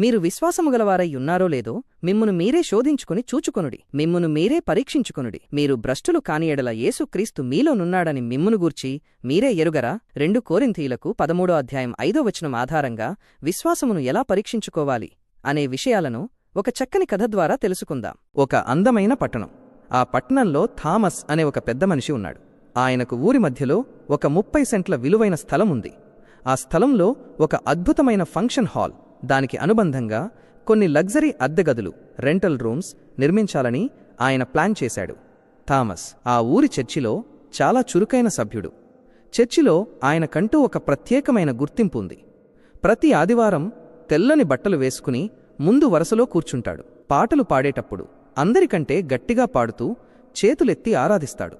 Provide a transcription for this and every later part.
మీరు విశ్వాసముగలవారై ఉన్నారో లేదో మిమ్మును మీరే శోధించుకుని చూచుకొనుడి, మిమ్మును మీరే పరీక్షించుకొనుడి. మీరు భ్రష్టులు కానియెడల యేసుక్రీస్తు మీలోనున్నాడని మిమ్మును గూర్చి మీరే ఎరుగరా? 2 కొరింథీయులకు 13 ఆధారంగా విశ్వాసమును ఎలా పరీక్షించుకోవాలి అనే విషయాలను ఒక చక్కని కథ ద్వారా తెలుసుకుందాం. ఒక అందమైన పట్టణం. ఆ పట్టణంలో థామస్ అనే ఒక పెద్ద మనిషి ఉన్నాడు. ఆయనకు ఊరి మధ్యలో ఒక 30 సెంట్ల విలువైన స్థలం ఉంది. ఆ స్థలంలో ఒక అద్భుతమైన ఫంక్షన్ హాల్, దానికి అనుబంధంగా కొన్ని లగ్జరీ అద్దెగదులు, రెంటల్ రూమ్స్ నిర్మించాలని ఆయన ప్లాన్ చేశాడు. థామస్ ఆ ఊరి చర్చిలో చాలా చురుకైన సభ్యుడు. చర్చిలో ఆయనకంటూ ఒక ప్రత్యేకమైన గుర్తింపు ఉంది. ప్రతి ఆదివారం తెల్లని బట్టలు వేసుకుని ముందు వరుసలో కూర్చుంటాడు. పాటలు పాడేటప్పుడు అందరికంటే గట్టిగా పాడుతూ చేతులెత్తి ఆరాధిస్తాడు.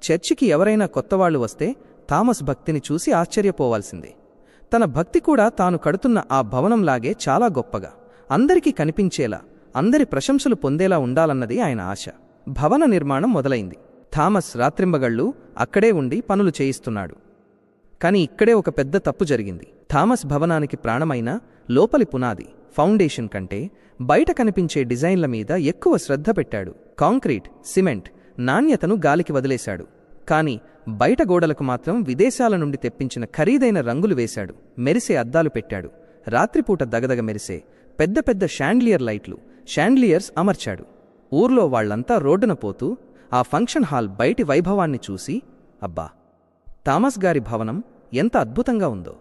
చర్చికి ఎవరైనా కొత్తవాళ్లు వస్తే థామస్ భక్తిని చూసి ఆశ్చర్యపోవాల్సిందే. తన భక్తి కూడా తాను కడుతున్న ఆ భవనంలాగే చాలా గొప్పగా, అందరికీ కనిపించేలా, అందరి ప్రశంసలు పొందేలా ఉండాలన్నది ఆయన ఆశ. భవన నిర్మాణం మొదలైంది. థామస్ రాత్రింబగళ్ళు అక్కడే ఉండి పనులు చేయిస్తున్నాడు. కాని ఇక్కడే ఒక పెద్ద తప్పు జరిగింది. థామస్ భవనానికి ప్రాణమైన లోపలి పునాది, ఫౌండేషన్ కంటే బయట కనిపించే డిజైన్ల మీద ఎక్కువ శ్రద్ధ పెట్టాడు. కాంక్రీట్, సిమెంట్ నాణ్యతను గాలికి వదిలేశాడు. కాని బయట గోడలకు మాత్రం విదేశాల నుండి తెప్పించిన ఖరీదైన రంగులు వేశాడు. మెరిసే అద్దాలు పెట్టాడు. రాత్రిపూట దగదగ మెరిసే పెద్ద పెద్ద షాండ్లియర్ లైట్లు, షాండ్లియర్స్ అమర్చాడు. ఊర్లో వాళ్లంతా రోడ్డున పోతూ ఆ ఫంక్షన్ హాల్ బయటి వైభవాన్ని చూసి, అబ్బా, థామస్ గారి భవనం ఎంత అద్భుతంగా ఉందో,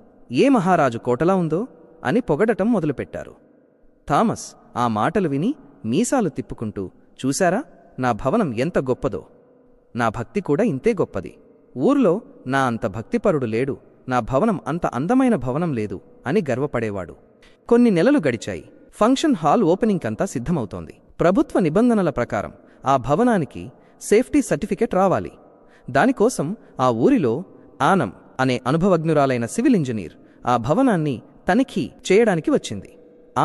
ఏ మహారాజు కోటలా ఉందో అని పొగడటం మొదలుపెట్టారు. థామస్ ఆ మాటలు విని మీసాలు తిప్పుకుంటూ, చూశారా, నా భవనం ఎంత గొప్పదో, నా భక్తి కూడా ఇంతే గొప్పది. ఊర్లో నా అంత భక్తిపరుడు లేడు, నా భవనం అంత అందమైన భవనం లేదు అని గర్వపడేవాడు. కొన్ని నెలలు గడిచాయి. ఫంక్షన్ హాల్ ఓపెనింగ్కంతా సిద్ధమవుతోంది. ప్రభుత్వ నిబంధనల ప్రకారం ఆ భవనానికి సేఫ్టీ సర్టిఫికెట్ రావాలి. దానికోసం ఆ ఊరిలో ఆనం అనే అనుభవజ్ఞురాలైన సివిల్ ఇంజనీర్ ఆ భవనాన్ని తనిఖీ చేయడానికి వచ్చింది.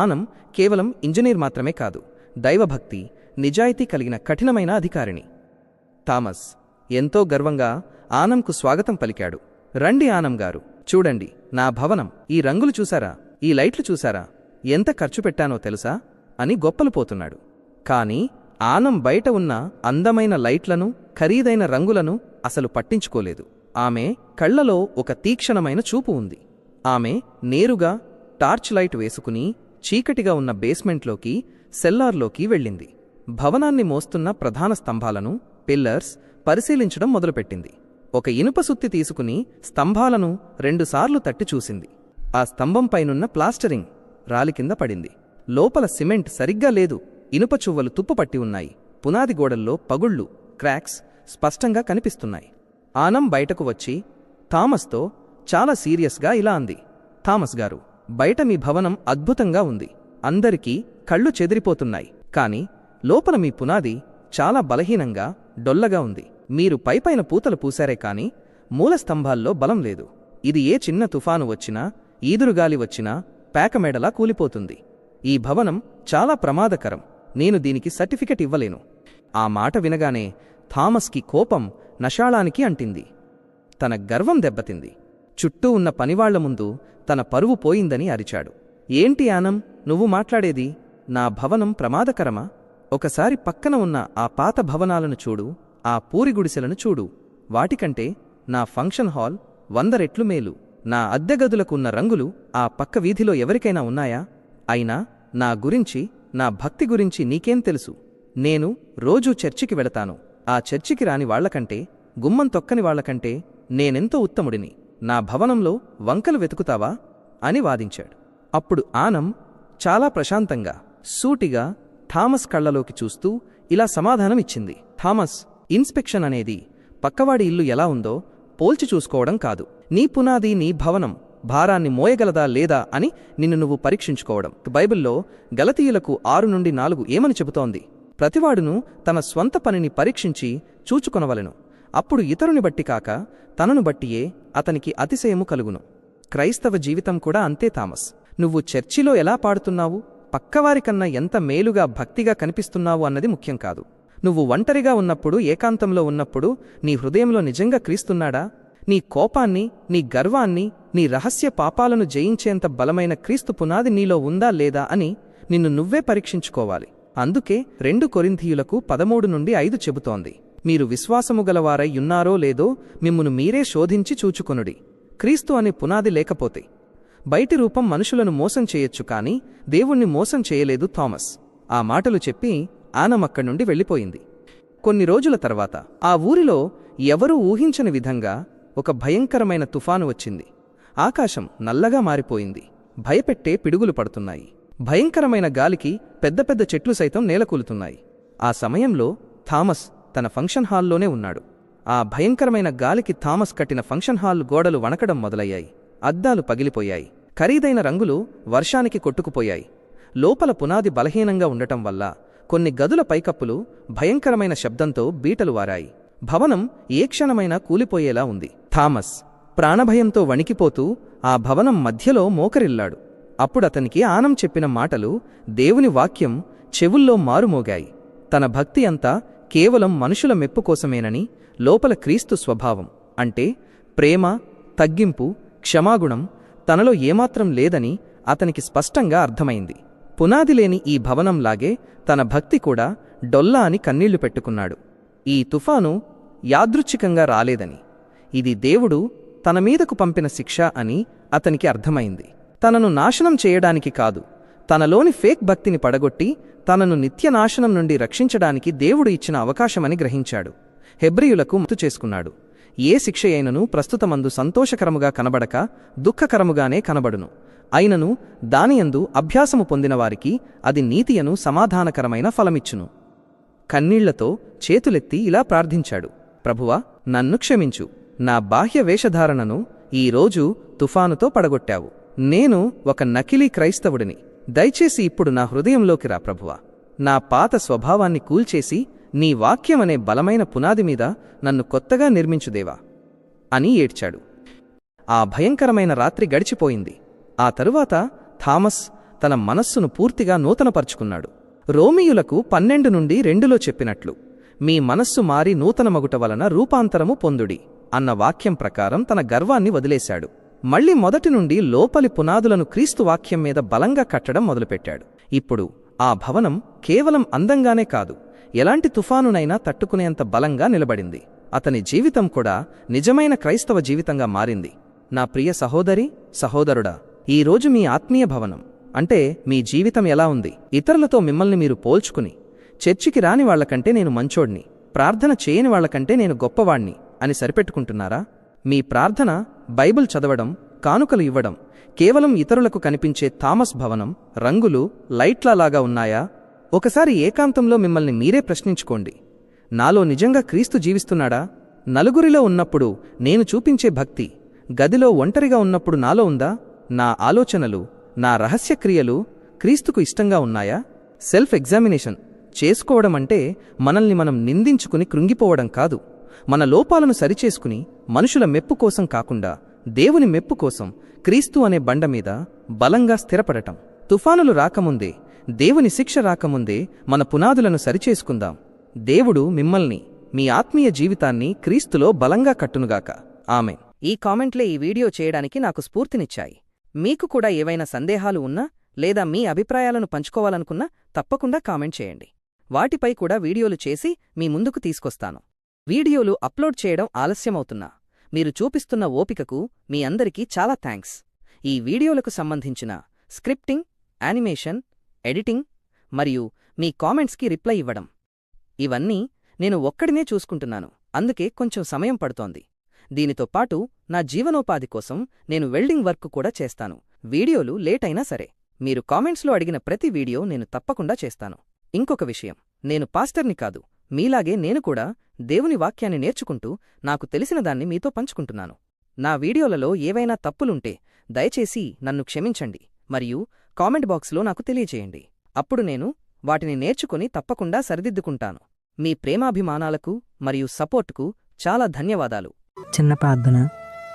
ఆనం కేవలం ఇంజనీర్ మాత్రమే కాదు, దైవభక్తి, నిజాయితీ కలిగిన కఠినమైన అధికారిణి. థామస్ ఎంతో గర్వంగా ఆనంకు స్వాగతం పలికాడు. రండి ఆనం గారు, చూడండి నా భవనం, ఈ రంగులు చూసారా, ఈ లైట్లు చూసారా, ఎంత ఖర్చు పెట్టానో తెలుసా అని గొప్పలు పోతున్నాడు. కాని ఆనం బయట ఉన్న అందమైన లైట్లను, ఖరీదైన రంగులను అసలు పట్టించుకోలేదు. ఆమె కళ్లలో ఒక తీక్షణమైన చూపు ఉంది. ఆమె నేరుగా టార్చ్ లైట్ వేసుకుని చీకటిగా ఉన్న బేస్మెంట్లోకి, సెల్లార్లోకి వెళ్ళింది. భవనాన్ని మోస్తున్న ప్రధాన స్తంభాలను, పిల్లర్స్ పరిశీలించడం మొదలుపెట్టింది. ఒక ఇనుప సుత్తి తీసుకుని స్తంభాలను 2 సార్లు తట్టి చూసింది. ఆ స్తంభంపైనున్న ప్లాస్టరింగ్ రాలి కింద పడింది. లోపల సిమెంట్ సరిగ్గా లేదు. ఇనుప చువ్వలు తుప్పుపట్టి ఉన్నాయి. పునాది గోడల్లో పగుళ్ళు, క్రాక్స్ స్పష్టంగా కనిపిస్తున్నాయి. ఆనం బయటకు వచ్చి థామస్తో చాలా సీరియస్గా ఇలా అంది, థామస్ గారు, బయట మీ భవనం అద్భుతంగా ఉంది, అందరికీ కళ్ళు చెదిరిపోతున్నాయి. కాని లోపల మీ పునాది చాలా బలహీనంగా, డొల్లగా ఉంది. మీరు పైపైన పూతలు పూశారే కాని మూలస్తంభాల్లో బలం లేదు. ఇది ఏ చిన్న తుఫాను వచ్చినా, ఈదురుగాలి వచ్చినా పేకమేడలా కూలిపోతుంది. ఈ భవనం చాలా ప్రమాదకరం. నేను దీనికి సర్టిఫికెట్ ఇవ్వలేను. ఆ మాట వినగానే థామస్కి కోపం నషాళానికి అంటింది. తన గర్వం దెబ్బతింది. చుట్టూ ఉన్న పనివాళ్ల ముందు తన పరువు పోయిందని అరిచాడు. ఏంటి ఆనం, నువ్వు మాట్లాడేది? నా భవనం ప్రమాదకరమా? ఒకసారి పక్కన ఉన్న ఆ పాత భవనాలను చూడు, ఆ పూరిగుడిసెలను చూడు. వాటికంటే నా ఫంక్షన్ హాల్ 100 రెట్లు మేలు. నా అద్దెగదులకున్న రంగులు ఆ పక్క వీధిలో ఎవరికైనా ఉన్నాయా? అయినా నా గురించి, నా భక్తి గురించి నీకేం తెలుసు? నేను రోజూ చర్చికి వెళతాను. ఆ చర్చికి రాని వాళ్లకంటే, గుమ్మం తొక్కని వాళ్లకంటే నేనెంతో ఉత్తముడిని. నా భవనంలో వంకలు వెతుకుతావా అని వాదించాడు. అప్పుడు ఆనం చాలా ప్రశాంతంగా, సూటిగా థామస్ కళ్లలోకి చూస్తూ ఇలా సమాధానమిచ్చింది. థామస్, ఇన్స్పెక్షన్ అనేది పక్కవాడి ఇల్లు ఎలా ఉందో పోల్చి చూసుకోవడం కాదు. నీ పునాది, నీ భవనం భారాన్ని మోయగలదా లేదా అని నిన్ను నువ్వు పరీక్షించుకోవడం. బైబిల్లో గలతీయులకు 6-4 ఏమని చెబుతోంది? ప్రతివాడును తన స్వంత పనిని పరీక్షించి చూచుకొనవలెను. అప్పుడు ఇతరుని బట్టి కాక తనను బట్టియే అతనికి అతిశయము కలుగును. క్రైస్తవ జీవితం కూడా అంతే థామస్. నువ్వు చర్చిలో ఎలా పాడుతున్నావు, పక్కవారికన్నా ఎంత మేలుగా, భక్తిగా కనిపిస్తున్నావు అన్నది ముఖ్యం కాదు. నువ్వు ఒంటరిగా ఉన్నప్పుడు, ఏకాంతంలో ఉన్నప్పుడు నీ హృదయంలో నిజంగా క్రీస్తున్నాడా? నీ కోపాన్ని, నీ గర్వాన్ని, నీ రహస్య పాపాలను జయించేంత బలమైన క్రీస్తు పునాది నీలో ఉందా లేదా అని నిన్ను నువ్వే పరీక్షించుకోవాలి. అందుకే 2 కొరింథీయులకు 13-5 చెబుతోంది, మీరు విశ్వాసము గలవారై యున్నారో లేదో మిమ్మును మీరే శోధించి చూచుకొనుడి. క్రీస్తు అనే పునాది లేకపోతే బయటి రూపం మనుషులను మోసం చేయొచ్చు, కాని దేవుణ్ణి మోసం చేయలేదు థామస్. ఆ మాటలు చెప్పి ఆనమక్కడి నుండి వెళ్ళిపోయింది. కొన్ని రోజుల తర్వాత ఆ ఊరిలో ఎవరూ ఊహించని విధంగా ఒక భయంకరమైన తుఫాను వచ్చింది. ఆకాశం నల్లగా మారిపోయింది. భయపెట్టే పిడుగులు పడుతున్నాయి. భయంకరమైన గాలికి పెద్ద పెద్ద చెట్లు సైతం నేలకూలుతున్నాయి. ఆ సమయంలో థామస్ తన ఫంక్షన్ హాల్లోనే ఉన్నాడు. ఆ భయంకరమైన గాలికి థామస్ కట్టిన ఫంక్షన్ హాల్ గోడలు వణకడం మొదలయ్యాయి. అద్దాలు పగిలిపోయాయి. ఖరీదైన రంగులు వర్షానికి కొట్టుకుపోయాయి. లోపల పునాది బలహీనంగా ఉండటం వల్ల కొన్ని గదుల పైకప్పులు భయంకరమైన శబ్దంతో బీటలు వారాయి. భవనం ఏ క్షణమైనా కూలిపోయేలా ఉంది. థామస్ ప్రాణభయంతో వణికిపోతూ ఆ భవనం మధ్యలో మోకరిల్లాడు. అప్పుడతనికి ఆనం చెప్పిన మాటలు, దేవుని వాక్యం చెవుల్లో మారుమోగాయి. తన భక్తి అంతా కేవలం మనుషుల మెప్పు కోసమేనని, లోపల క్రీస్తు స్వభావం అంటే ప్రేమ, తగ్గింపు, క్షమాగుణం తనలో ఏమాత్రం లేదని అతనికి స్పష్టంగా అర్థమైంది. పునాదిలేని ఈ భవనంలాగే తన భక్తి కూడా డొల్లా అని కన్నీళ్లు పెట్టుకున్నాడు. ఈ తుఫాను యాదృచ్ఛికంగా రాలేదని, ఇది దేవుడు తన మీదకు పంపిన శిక్ష అని అతనికి అర్థమైంది. తనను నాశనం చేయడానికి కాదు, తనలోని ఫేక్ భక్తిని పడగొట్టి తనను నిత్యనాశనం నుండి రక్షించడానికి దేవుడు ఇచ్చిన అవకాశమని గ్రహించాడు. హెబ్రీయులకు గుర్తు చేసుకున్నాడు, ఏ శిక్ష అయినను ప్రస్తుతమందు సంతోషకరముగా కనబడక దుఃఖకరముగానే కనబడును. అయినను దానియందు అభ్యాసము పొందినవారికి అది నీతియను సమాధానకరమైన ఫలమిచ్చును. కన్నీళ్లతో చేతులెత్తి ఇలా ప్రార్థించాడు, ప్రభువా, నన్ను క్షమించు. నా బాహ్య వేషధారణను ఈరోజు తుఫానుతో పడగొట్టావు. నేను ఒక నకిలీ క్రైస్తవుడిని. దయచేసి ఇప్పుడు నా హృదయంలోకి రా ప్రభువా. నా పాత స్వభావాన్ని కూల్చేసి నీ వాక్యమనే బలమైన పునాది మీద నన్ను కొత్తగా నిర్మించుదేవా అని ఏడ్చాడు. ఆ భయంకరమైన రాత్రి గడిచిపోయింది. ఆ తరువాత థామస్ తన మనస్సును పూర్తిగా నూతనపరుచుకున్నాడు. రోమీయులకు 12:2 చెప్పినట్లు, మీ మనస్సు మారి నూతనమగుట వలన రూపాంతరము పొందుడి అన్న వాక్యం ప్రకారం తన గర్వాన్ని వదిలేశాడు. మళ్లీ మొదటి నుండి లోపలి పునాదులను క్రీస్తు వాక్యం మీద బలంగా కట్టడం మొదలుపెట్టాడు. ఇప్పుడు ఆ భవనం కేవలం అందంగానే కాదు, ఎలాంటి తుఫానునైనా తట్టుకునేంత బలంగా నిలబడింది. అతని జీవితం కూడా నిజమైన క్రైస్తవ జీవితంగా మారింది. నా ప్రియ సహోదరి, సహోదరుడా, ఈరోజు మీ ఆత్మీయ భవనం అంటే మీ జీవితం ఎలా ఉంది? ఇతరులతో మిమ్మల్ని మీరు పోల్చుకుని, చర్చికి రాని వాళ్లకంటే నేను మంచోడ్ని, ప్రార్థన చేయని వాళ్లకంటే నేను గొప్పవాణ్ణి అని సరిపెట్టుకుంటున్నారా? మీ ప్రార్థన, బైబిల్ చదవడం, కానుకలు ఇవ్వడం కేవలం ఇతరులకు కనిపించే థామస్ భవనం రంగులు, లైట్లలాగా ఉన్నాయా? ఒకసారి ఏకాంతంలో మిమ్మల్ని మీరే ప్రశ్నించుకోండి, నాలో నిజంగా క్రీస్తు జీవిస్తున్నాడా? నలుగురిలో ఉన్నప్పుడు నేను చూపించే భక్తి గదిలో ఒంటరిగా ఉన్నప్పుడు నాలో ఉందా? నా ఆలోచనలు, నా రహస్యక్రియలు క్రీస్తుకు ఇష్టంగా ఉన్నాయా? సెల్ఫ్ ఎగ్జామినేషన్ చేసుకోవడమంటే మనల్ని మనం నిందించుకుని కృంగిపోవడం కాదు. మన లోపాలను సరిచేసుకుని మనుషుల మెప్పు కోసం కాకుండా దేవుని మెప్పు కోసం క్రీస్తు అనే బండ మీద బలంగా స్థిరపడటం. తుఫానులు రాకముందే, దేవుని శిక్ష రాకముందే మన పునాదులను సరిచేసుకుందాం. దేవుడు మిమ్మల్ని, మీ ఆత్మీయ జీవితాన్ని క్రీస్తులో బలంగా కట్టునుగాక. ఆమేన్. ఈ కామెంట్లే ఈ వీడియో చేయడానికి నాకు స్ఫూర్తినిచ్చాయి. మీకు కూడా ఏవైనా సందేహాలు ఉన్నా లేదా మీ అభిప్రాయాలను పంచుకోవాలనుకున్నా తప్పకుండా కామెంట్ చేయండి. వాటిపై కూడా వీడియోలు చేసి మీ ముందుకు తీసుకొస్తాను. వీడియోలు అప్లోడ్ చేయడం ఆలస్యమవుతున్నా మీరు చూపిస్తున్న ఓపికకు మీ అందరికీ చాలా థ్యాంక్స్. ఈ వీడియోలకు సంబంధించిన స్క్రిప్టింగ్, యానిమేషన్, ఎడిటింగ్ మరియు మీ కామెంట్స్కి రిప్లై ఇవ్వడం, ఇవన్నీ నేను ఒక్కడినే చూసుకుంటున్నాను. అందుకే కొంచెం సమయం పడుతోంది. దీనితో పాటు నా జీవనోపాధి కోసం నేను వెల్డింగ్ వర్క్ కూడా చేస్తాను. వీడియోలు లేట్ అయినా సరే మీరు కామెంట్స్లో అడిగిన ప్రతి వీడియో నేను తప్పకుండా చేస్తాను. ఇంకొక విషయం, నేను పాస్టర్ని కాదు, మీలాగే నేను కూడా దేవుని వాక్యాన్ని నేర్చుకుంటూ నాకు తెలిసిన దాన్ని మీతో పంచుకుంటున్నాను. నా వీడియోలలో ఏవైనా తప్పులుంటే దయచేసి నన్ను క్షమించండి మరియు కామెంట్ బాక్స్లో నాకు తెలియజేయండి. అప్పుడు నేను వాటిని నేర్చుకుని తప్పకుండా సరిదిద్దుకుంటాను. మీ ప్రేమాభిమానాలకు మరియు సపోర్టుకు చాలా ధన్యవాదాలు. చిన్న ప్రార్థన.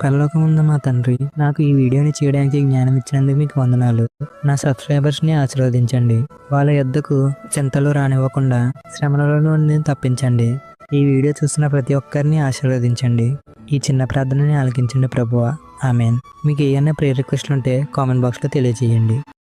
పరలోకమున్న మా తండ్రి, నాకు ఈ వీడియోని చేయడానికి జ్ఞానం ఇచ్చినందుకు మీకు వందనాలు. నా సబ్స్క్రైబర్స్ని ఆశీర్వదించండి. వాళ్ళ యొద్దకు చింతలు రానివ్వకుండా శ్రమల నుండి తప్పించండి. ఈ వీడియో చూస్తున్న ప్రతి ఒక్కరిని ఆశీర్వదించండి. ఈ చిన్న ప్రార్థనని ఆలకించండి ప్రభువా. ఆమెన్. మీకు ఏమైనా ప్రేయర్ రిక్వెస్ట్లు ఉంటే కామెంట్ బాక్స్లో తెలియజేయండి.